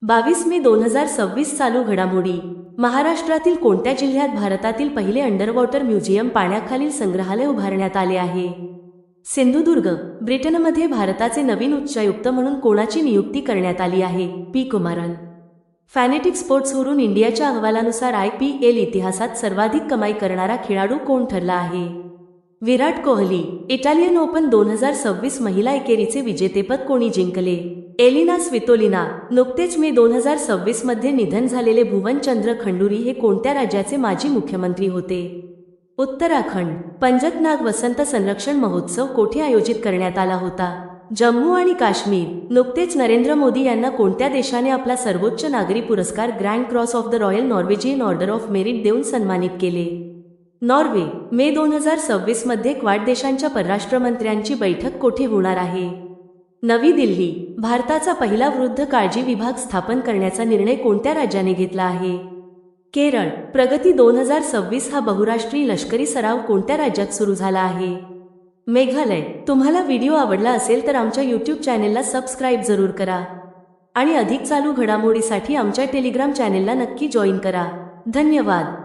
22 मे 2026 चालू घडामोडी. महाराष्ट्रातील कोणत्या जिल्ह्यात भारतातील पहिले अंडरवॉटर म्युझियम पाण्याखालील संग्रहालय उभारण्यात आले आहे? सिंधुदुर्ग. ब्रिटनमध्ये भारताचे नवीन उच्चायुक्त म्हणून कोणाची नियुक्ती करण्यात आली आहे? पी कुमारन. फॅनेटिक स्पोर्ट्सवरून इंडियाच्या अहवालानुसार IPL इतिहासात सर्वाधिक कमाई करणारा खेळाडू कोण ठरला आहे? विराट कोहली. इटालियन ओपन 2026 महिला एकेरीचे विजेतेपद कोणी जिंकले? Elina Svitolina. नुकतेच मे 2026 मध्ये निधन झालेले भुवनचंद्र खंडूरी हे कोणत्या राज्याचे माजी मुख्यमंत्री होते? उत्तराखंड. पंजतनाग वसंत संरक्षण महोत्सव कोठे आयोजित करण्यात आला होता? जम्मू आणि काश्मीर. नुकतेच नरेंद्र मोदी यांना कोणत्या देशाने आपला सर्वोच्च नागरी पुरस्कार grand cross of the royal Norwegian order of merit देऊन सन्मानित केले? नॉर्वे. मे 2026 मध्ये क्वाड देशांच्या परराष्ट्रमंत्र्यांची बैठक कोठे होणार आहे? नवी दिल्ली. भारताचा पहिला वृद्ध काळजी विभाग स्थापन करण्याचा निर्णय कोणत्या राज्याने घेतला आहे? केरळ. प्रगती 2026 हा बहुराष्ट्रीय लष्करी सराव कोणत्या राज्यात सुरू झाला आहे? मेघालय. तुम्हाला व्हिडिओ आवडला असेल तर आमच्या YouTube चॅनेलला सबस्क्राईब जरूर करा आणि अधिक चालू घडामोडीसाठी आमच्या टेलिग्राम चॅनेलला नक्की जॉईन करा. धन्यवाद.